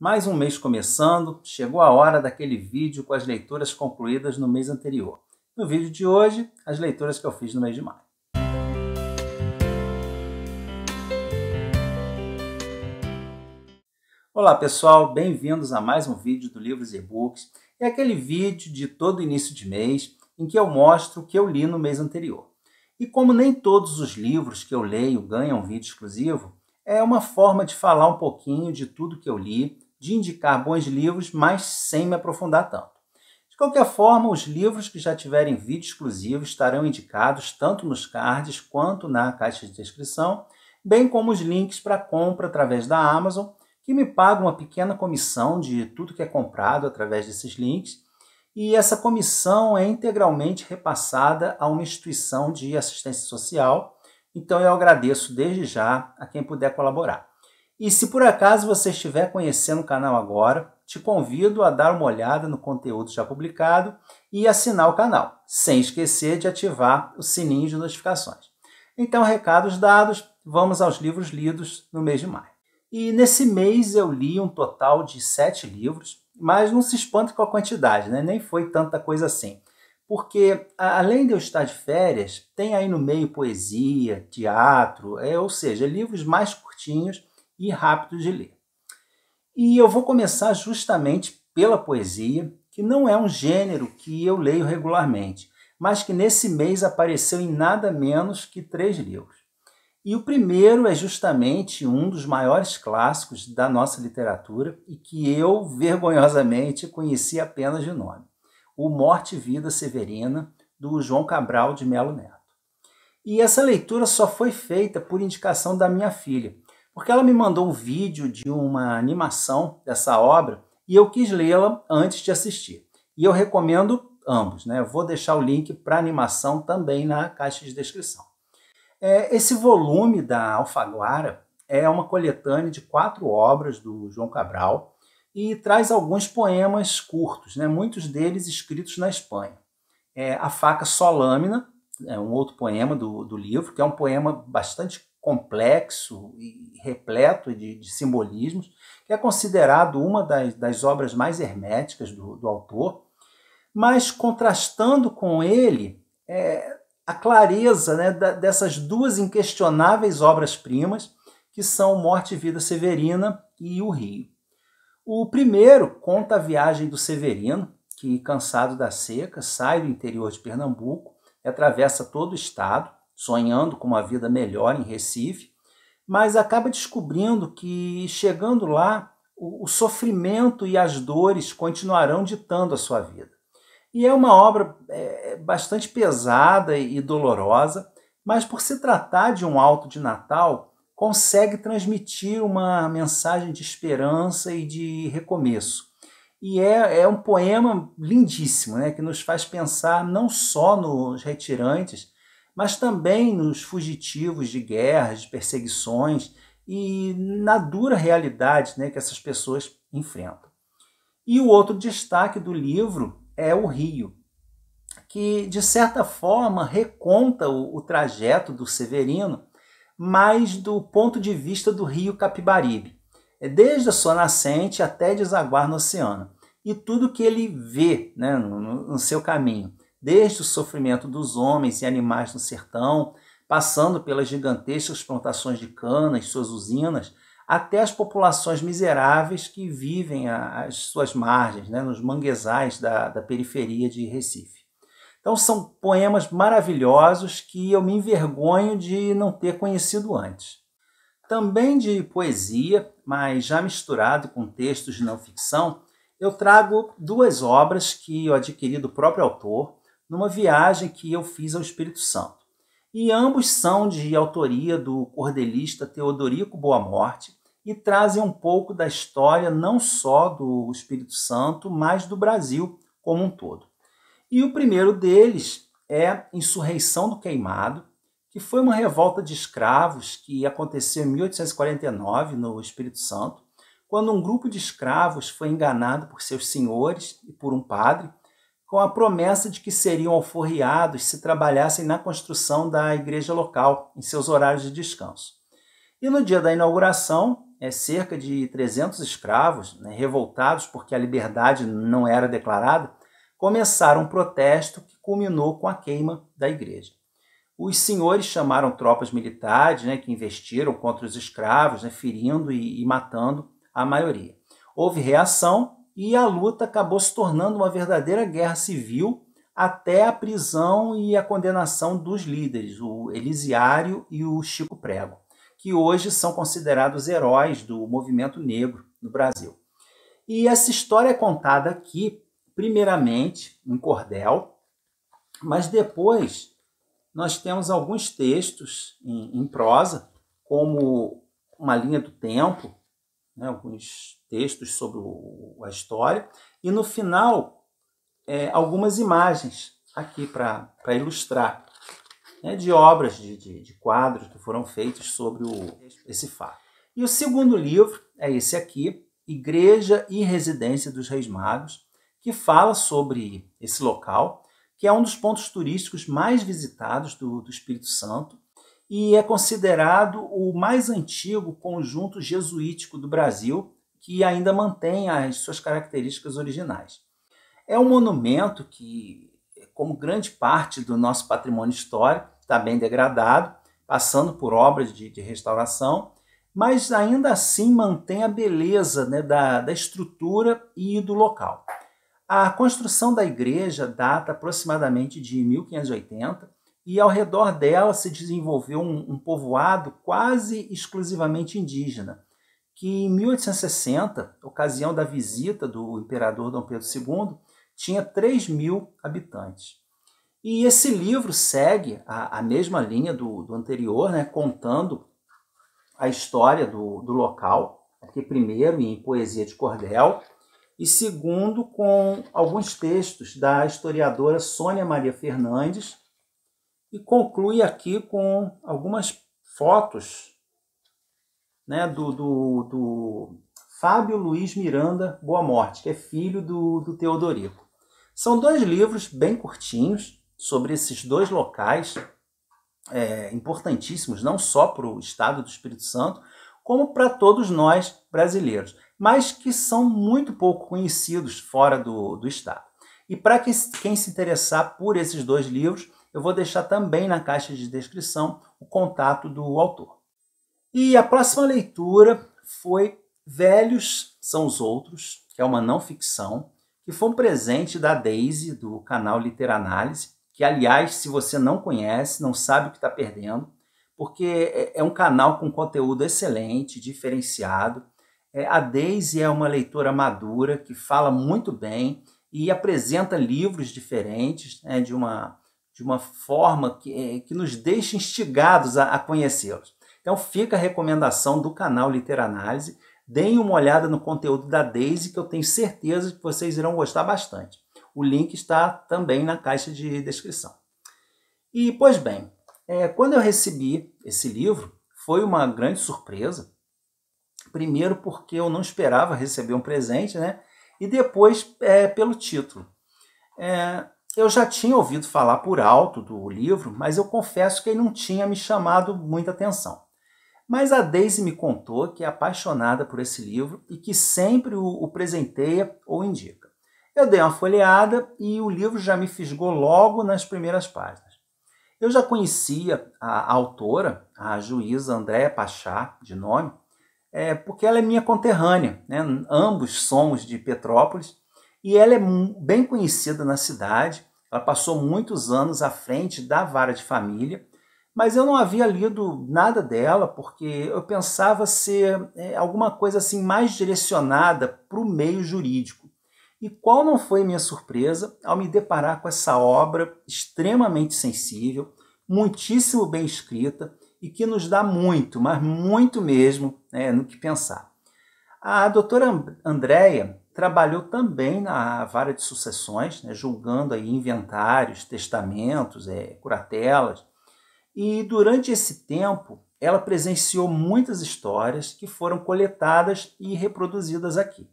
Mais um mês começando, chegou a hora daquele vídeo com as leituras concluídas no mês anterior. No vídeo de hoje, as leituras que eu fiz no mês de maio. Olá pessoal, bem-vindos a mais um vídeo do Livros e E-Books. É aquele vídeo de todo início de mês em que eu mostro o que eu li no mês anterior. E como nem todos os livros que eu leio ganham vídeo exclusivo, é uma forma de falar um pouquinho de tudo que eu li, de indicar bons livros, mas sem me aprofundar tanto. De qualquer forma, os livros que já tiverem vídeo exclusivo estarão indicados tanto nos cards quanto na caixa de descrição, bem como os links para compra através da Amazon, que me paga uma pequena comissão de tudo que é comprado através desses links, e essa comissão é integralmente repassada a uma instituição de assistência social, então eu agradeço desde já a quem puder colaborar. E se por acaso você estiver conhecendo o canal agora, te convido a dar uma olhada no conteúdo já publicado e assinar o canal, sem esquecer de ativar o sininho de notificações. Então, recados dados, vamos aos livros lidos no mês de maio. E nesse mês eu li um total de 7 livros, mas não se espante com a quantidade, né? Nem foi tanta coisa assim. Porque, além de eu estar de férias, tem aí no meio poesia, teatro, ou seja, livros mais curtinhos e rápidos de ler. E eu vou começar justamente pela poesia, que não é um gênero que eu leio regularmente, mas que nesse mês apareceu em nada menos que 3 livros. E o primeiro é justamente um dos maiores clássicos da nossa literatura e que eu, vergonhosamente, conheci apenas de nome. O Morte e Vida Severina, do João Cabral de Melo Neto. E essa leitura só foi feita por indicação da minha filha, porque ela me mandou um vídeo de uma animação dessa obra e eu quis lê-la antes de assistir. E eu recomendo ambos, né? Eu vou deixar o link para a animação também na caixa de descrição. Esse volume da Alfaguara é uma coletânea de 4 obras do João Cabral e traz alguns poemas curtos, né? Muitos deles escritos na Espanha. A Faca Só Lâmina é um outro poema do livro, que é um poema bastante complexo e repleto de simbolismos, que é considerado uma das obras mais herméticas do autor, mas contrastando com ele a clareza, né, dessas duas inquestionáveis obras-primas, que são Morte e Vida Severina e O Rio. O primeiro conta a viagem do Severino, que, cansado da seca, sai do interior de Pernambuco e atravessa todo o estado, sonhando com uma vida melhor em Recife, mas acaba descobrindo que, chegando lá, o sofrimento e as dores continuarão ditando a sua vida. E é uma obra bastante pesada e dolorosa, mas por se tratar de um auto de Natal, consegue transmitir uma mensagem de esperança e de recomeço. E é um poema lindíssimo, né, que nos faz pensar não só nos retirantes, mas também nos fugitivos de guerras, de perseguições e na dura realidade, né, que essas pessoas enfrentam. E o outro destaque do livro é O Rio, que de certa forma reconta o trajeto do Severino, mas do ponto de vista do rio Capibaribe, desde a sua nascente até desaguar no oceano, e tudo que ele vê, né, no seu caminho, desde o sofrimento dos homens e animais no sertão, passando pelas gigantescas plantações de cana e suas usinas, até as populações miseráveis que vivem às suas margens, né, nos manguezais da periferia de Recife. Então são poemas maravilhosos que eu me envergonho de não ter conhecido antes. Também de poesia, mas já misturado com textos de não ficção, eu trago 2 obras que eu adquiri do próprio autor numa viagem que eu fiz ao Espírito Santo. E ambos são de autoria do cordelista Teodorico Boa Morte e trazem um pouco da história não só do Espírito Santo, mas do Brasil como um todo. E o primeiro deles é Insurreição do Queimado, que foi uma revolta de escravos que aconteceu em 1849 no Espírito Santo, quando um grupo de escravos foi enganado por seus senhores e por um padre, com a promessa de que seriam alforriados se trabalhassem na construção da igreja local, em seus horários de descanso. E no dia da inauguração, cerca de 300 escravos, né, revoltados porque a liberdade não era declarada, começaram um protesto que culminou com a queima da igreja. Os senhores chamaram tropas militares, né, que investiram contra os escravos, né, ferindo e matando a maioria. Houve reação e a luta acabou se tornando uma verdadeira guerra civil até a prisão e a condenação dos líderes, o Elisiário e o Chico Prego, que hoje são considerados heróis do movimento negro no Brasil. E essa história é contada aqui, primeiramente em cordel, mas depois nós temos alguns textos em prosa, como Uma Linha do Tempo, né, alguns textos sobre a história, e no final algumas imagens aqui para ilustrar, né, de obras, de quadros que foram feitos sobre esse fato. E o segundo livro é esse aqui, Igreja e Residência dos Reis Magos, que fala sobre esse local, que é um dos pontos turísticos mais visitados do Espírito Santo e é considerado o mais antigo conjunto jesuítico do Brasil, que ainda mantém as suas características originais. É um monumento que, como grande parte do nosso patrimônio histórico, está bem degradado, passando por obras de restauração, mas ainda assim mantém a beleza, né, da estrutura e do local. A construção da igreja data aproximadamente de 1580 e ao redor dela se desenvolveu um povoado quase exclusivamente indígena, que em 1860, ocasião da visita do imperador Dom Pedro II, tinha 3.000 habitantes. E esse livro segue a mesma linha do anterior, né, contando a história do local, aqui primeiro em poesia de cordel, e segundo com alguns textos da historiadora Sônia Maria Fernandes, e conclui aqui com algumas fotos, né, do Fábio Luiz Miranda Boa Morte, que é filho do Teodorico. São dois livros bem curtinhos sobre esses dois locais importantíssimos, não só para o estado do Espírito Santo, como para todos nós brasileiros, mas que são muito pouco conhecidos fora do estado. E para quem se interessar por esses dois livros, eu vou deixar também na caixa de descrição o contato do autor. E a próxima leitura foi Velhos São os Outros, que é uma não ficção, que foi um presente da Daisy, do canal Literanálise, que, aliás, se você não conhece, não sabe o que está perdendo, porque é um canal com conteúdo excelente, diferenciado. A Daisy é uma leitora madura, que fala muito bem e apresenta livros diferentes, né, de uma forma que nos deixa instigados a conhecê-los. Então fica a recomendação do canal Literanálise. Deem uma olhada no conteúdo da Daisy, que eu tenho certeza que vocês irão gostar bastante. O link está também na caixa de descrição. E, pois bem, quando eu recebi esse livro, foi uma grande surpresa. Primeiro porque eu não esperava receber um presente, né? E depois pelo título. Eu já tinha ouvido falar por alto do livro, mas eu confesso que ele não tinha me chamado muita atenção. Mas a Daisy me contou que é apaixonada por esse livro e que sempre o presenteia ou indica. Eu dei uma folheada e o livro já me fisgou logo nas primeiras páginas. Eu já conhecia a autora, a juíza Andréa Pachá, de nome, porque ela é minha conterrânea, né? Ambos somos de Petrópolis, e ela é bem conhecida na cidade. Ela passou muitos anos à frente da vara de família, mas eu não havia lido nada dela, porque eu pensava ser alguma coisa assim mais direcionada para o meio jurídico. E qual não foi minha surpresa ao me deparar com essa obra extremamente sensível, muitíssimo bem escrita e que nos dá muito, mas muito mesmo, no que pensar. A doutora Andréia trabalhou também na vara de sucessões, né, julgando aí inventários, testamentos, curatelas. E durante esse tempo, ela presenciou muitas histórias que foram coletadas e reproduzidas aqui.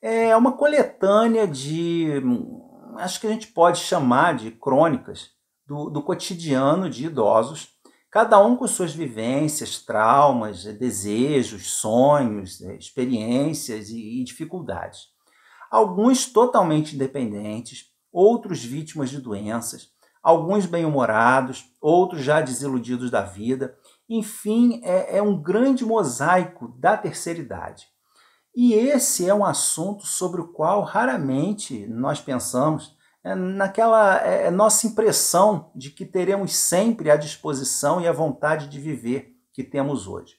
É uma coletânea acho que a gente pode chamar de crônicas do cotidiano de idosos, cada um com suas vivências, traumas, desejos, sonhos, experiências e dificuldades. Alguns totalmente independentes, outros vítimas de doenças, alguns bem-humorados, outros já desiludidos da vida. Enfim, é um grande mosaico da terceira idade. E esse é um assunto sobre o qual raramente nós pensamos, naquela nossa impressão de que teremos sempre a disposição e a vontade de viver que temos hoje.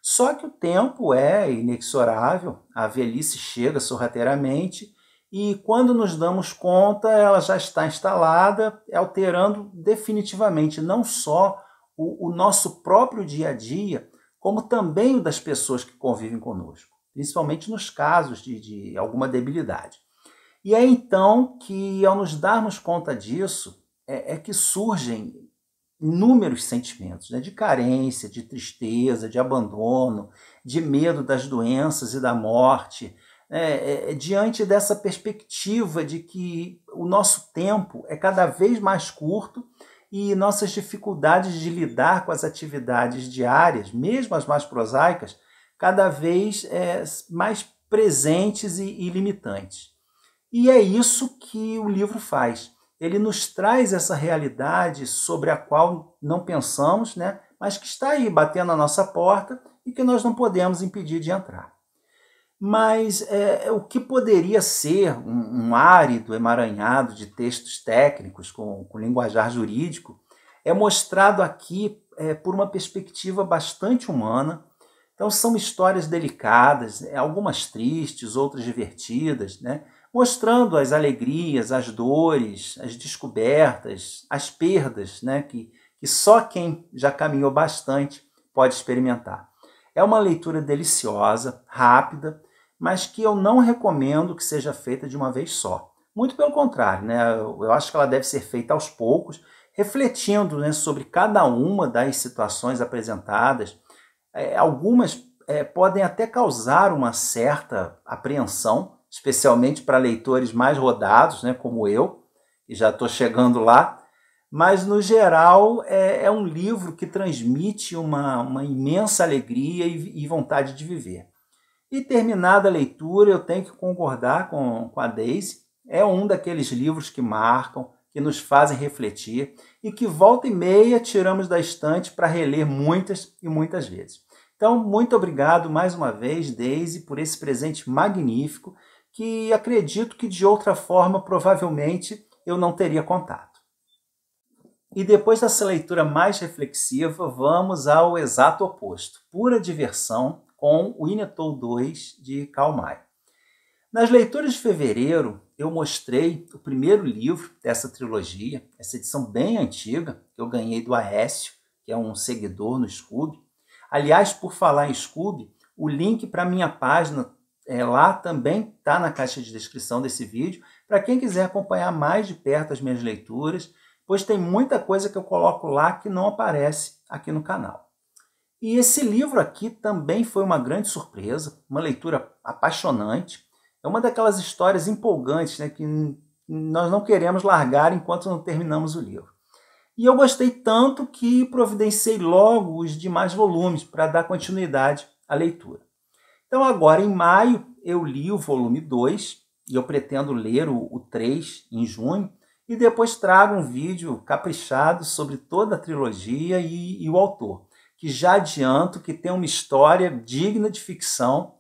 Só que o tempo é inexorável, a velhice chega sorrateiramente e quando nos damos conta ela já está instalada, alterando definitivamente não só o nosso próprio dia a dia, como também o das pessoas que convivem conosco, principalmente nos casos de alguma debilidade. E é então que, ao nos darmos conta disso, é que surgem inúmeros sentimentos, né? De carência, de tristeza, de abandono, de medo das doenças e da morte, diante dessa perspectiva de que o nosso tempo é cada vez mais curto e nossas dificuldades de lidar com as atividades diárias, mesmo as mais prosaicas, cada vez mais presentes e limitantes. E é isso que o livro faz. Ele nos traz essa realidade sobre a qual não pensamos, né? Mas que está aí batendo a nossa porta e que nós não podemos impedir de entrar. Mas o que poderia ser um árido emaranhado de textos técnicos com linguajar jurídico é mostrado aqui por uma perspectiva bastante humana. Então são histórias delicadas, algumas tristes, outras divertidas, né? Mostrando as alegrias, as dores, as descobertas, as perdas, né? que só quem já caminhou bastante pode experimentar. É uma leitura deliciosa, rápida, mas que eu não recomendo que seja feita de uma vez só. Muito pelo contrário, né? Eu acho que ela deve ser feita aos poucos, refletindo, né, sobre cada uma das situações apresentadas. Algumas podem até causar uma certa apreensão, especialmente para leitores mais rodados, né, como eu, que já estou chegando lá, mas no geral é um livro que transmite uma imensa alegria e vontade de viver. E terminada a leitura, eu tenho que concordar com a Daisy, é um daqueles livros que marcam, que nos fazem refletir e que volta e meia tiramos da estante para reler muitas e muitas vezes. Então, muito obrigado mais uma vez, Daisy, por esse presente magnífico que acredito que de outra forma provavelmente eu não teria contato. E depois dessa leitura mais reflexiva, vamos ao exato oposto, pura diversão com o Winnetou 2 de Karl May. Nas leituras de fevereiro, eu mostrei o primeiro livro dessa trilogia, essa edição bem antiga, que eu ganhei do Aécio, que é um seguidor no Scoob. Aliás, por falar em Scoob, o link para a minha página lá também está na caixa de descrição desse vídeo, para quem quiser acompanhar mais de perto as minhas leituras, pois tem muita coisa que eu coloco lá que não aparece aqui no canal. E esse livro aqui também foi uma grande surpresa, uma leitura apaixonante. É uma daquelas histórias empolgantes, né, que nós não queremos largar enquanto não terminamos o livro. E eu gostei tanto que providenciei logo os demais volumes para dar continuidade à leitura. Então agora, em maio, eu li o volume 2 e eu pretendo ler o 3 em junho e depois trago um vídeo caprichado sobre toda a trilogia e o autor, que já adianto que tem uma história digna de ficção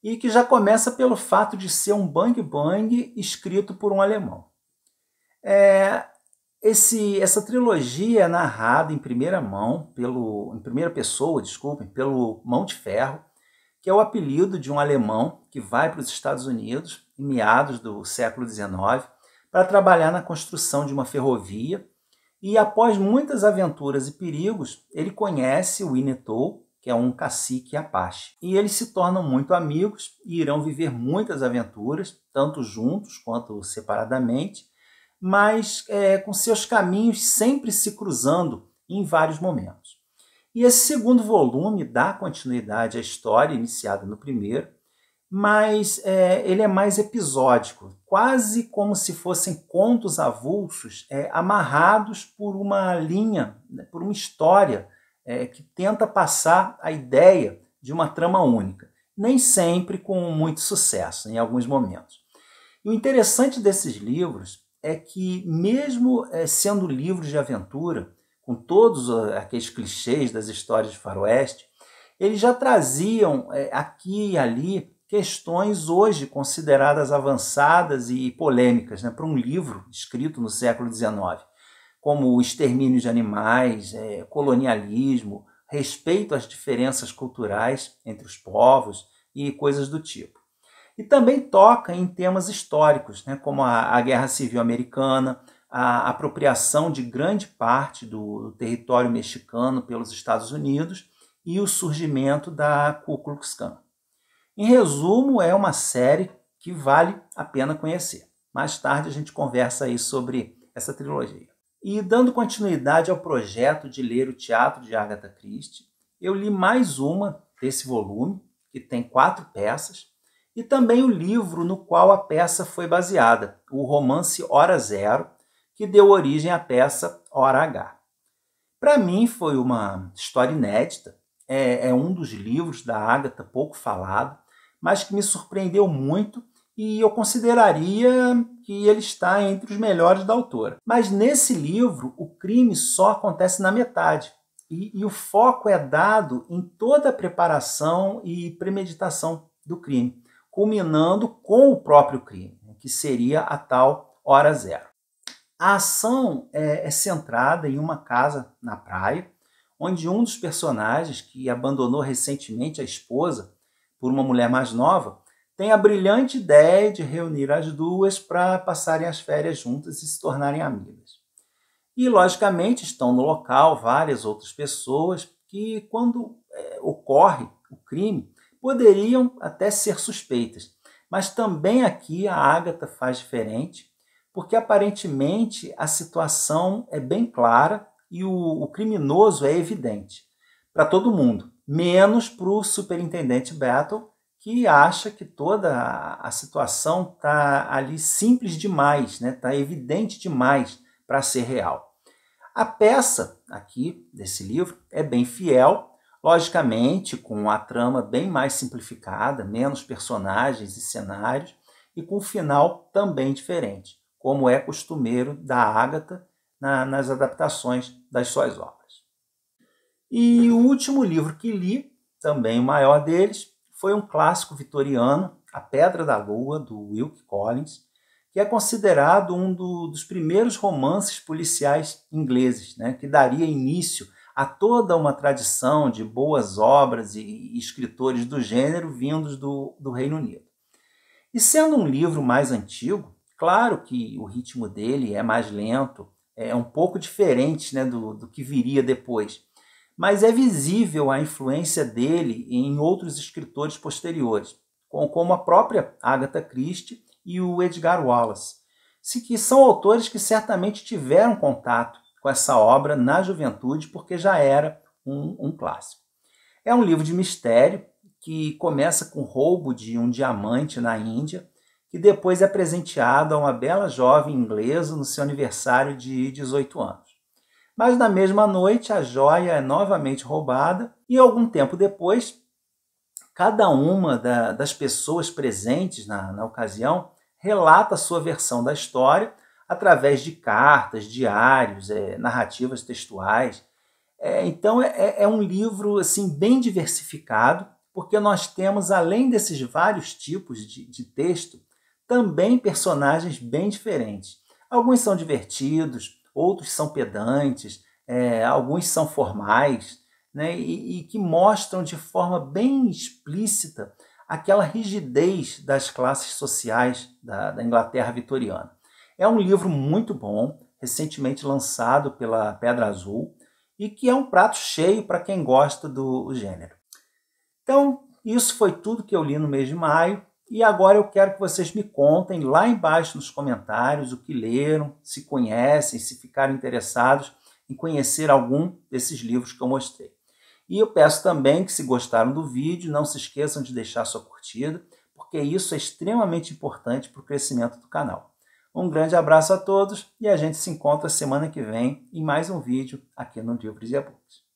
e que já começa pelo fato de ser um bang-bang escrito por um alemão. Essa trilogia é narrada em primeira mão, em primeira pessoa, pelo Mão de Ferro, que é o apelido de um alemão que vai para os Estados Unidos em meados do século XIX para trabalhar na construção de uma ferrovia. E após muitas aventuras e perigos, ele conhece o Winnetou, que é um cacique Apache. E eles se tornam muito amigos e irão viver muitas aventuras, tanto juntos quanto separadamente, mas com seus caminhos sempre se cruzando em vários momentos. E esse segundo volume dá continuidade à história iniciada no primeiro, mas ele é mais episódico, quase como se fossem contos avulsos, amarrados por uma linha, né, por uma história que tenta passar a ideia de uma trama única, nem sempre com muito sucesso, em alguns momentos. E o interessante desses livros é que, mesmo sendo livros de aventura, com todos aqueles clichês das histórias de faroeste, eles já traziam aqui e ali questões hoje consideradas avançadas e polêmicas, né, para um livro escrito no século XIX, como o extermínio de animais, colonialismo, respeito às diferenças culturais entre os povos e coisas do tipo. E também toca em temas históricos, né, como a Guerra Civil Americana, a apropriação de grande parte do território mexicano pelos Estados Unidos e o surgimento da Ku Klux Klan. Em resumo, é uma série que vale a pena conhecer. Mais tarde a gente conversa aí sobre essa trilogia. E dando continuidade ao projeto de ler o teatro de Agatha Christie, eu li mais uma desse volume, que tem 4 peças, e também o livro no qual a peça foi baseada, o romance Hora Zero, que deu origem à peça Hora H. Para mim foi uma história inédita, é um dos livros da Agatha pouco falado, mas que me surpreendeu muito e eu consideraria que ele está entre os melhores da autora. Mas nesse livro, o crime só acontece na metade, e o foco é dado em toda a preparação e premeditação do crime, culminando com o próprio crime, que seria a tal Hora Zero. A ação é centrada em uma casa na praia, onde um dos personagens, que abandonou recentemente a esposa por uma mulher mais nova, tem a brilhante ideia de reunir as duas para passarem as férias juntas e se tornarem amigas. E, logicamente, estão no local várias outras pessoas que, quando ocorre o crime, poderiam até ser suspeitas. Mas também aqui a Agatha faz diferente, porque aparentemente a situação é bem clara e o criminoso é evidente para todo mundo, menos para o superintendente Battle, que acha que toda a situação está ali simples demais, né? Está evidente demais para ser real. A peça aqui desse livro é bem fiel, logicamente com a trama bem mais simplificada, menos personagens e cenários, e com um final também diferente, como é costumeiro da Agatha nas adaptações das suas obras. E o último livro que li, também o maior deles, foi um clássico vitoriano, A Pedra da Lua, do Wilkie Collins, que é considerado um dos primeiros romances policiais ingleses, né, que daria início a toda uma tradição de boas obras e escritores do gênero vindos do Reino Unido. E sendo um livro mais antigo, claro que o ritmo dele é mais lento, é um pouco diferente, né, do que viria depois, mas é visível a influência dele em outros escritores posteriores, como a própria Agatha Christie e o Edgar Wallace, que são autores que certamente tiveram contato com essa obra na juventude, porque já era um clássico. É um livro de mistério que começa com o roubo de um diamante na Índia, que depois é presenteado a uma bela jovem inglesa no seu aniversário de 18 anos. Mas na mesma noite a joia é novamente roubada e algum tempo depois, cada uma das pessoas presentes na ocasião relata a sua versão da história através de cartas, diários, narrativas textuais. Então é um livro assim, bem diversificado, porque nós temos, além desses vários tipos de texto, também personagens bem diferentes. Alguns são divertidos, outros são pedantes, alguns são formais, né, e que mostram de forma bem explícita aquela rigidez das classes sociais da Inglaterra vitoriana. É um livro muito bom, recentemente lançado pela Pedra Azul, e que é um prato cheio para quem gosta do gênero. Então, isso foi tudo que eu li no mês de maio, e agora eu quero que vocês me contem lá embaixo nos comentários o que leram, se conhecem, se ficaram interessados em conhecer algum desses livros que eu mostrei. E eu peço também que, se gostaram do vídeo, não se esqueçam de deixar sua curtida, porque isso é extremamente importante para o crescimento do canal. Um grande abraço a todos e a gente se encontra semana que vem em mais um vídeo aqui no Livros e E-Books.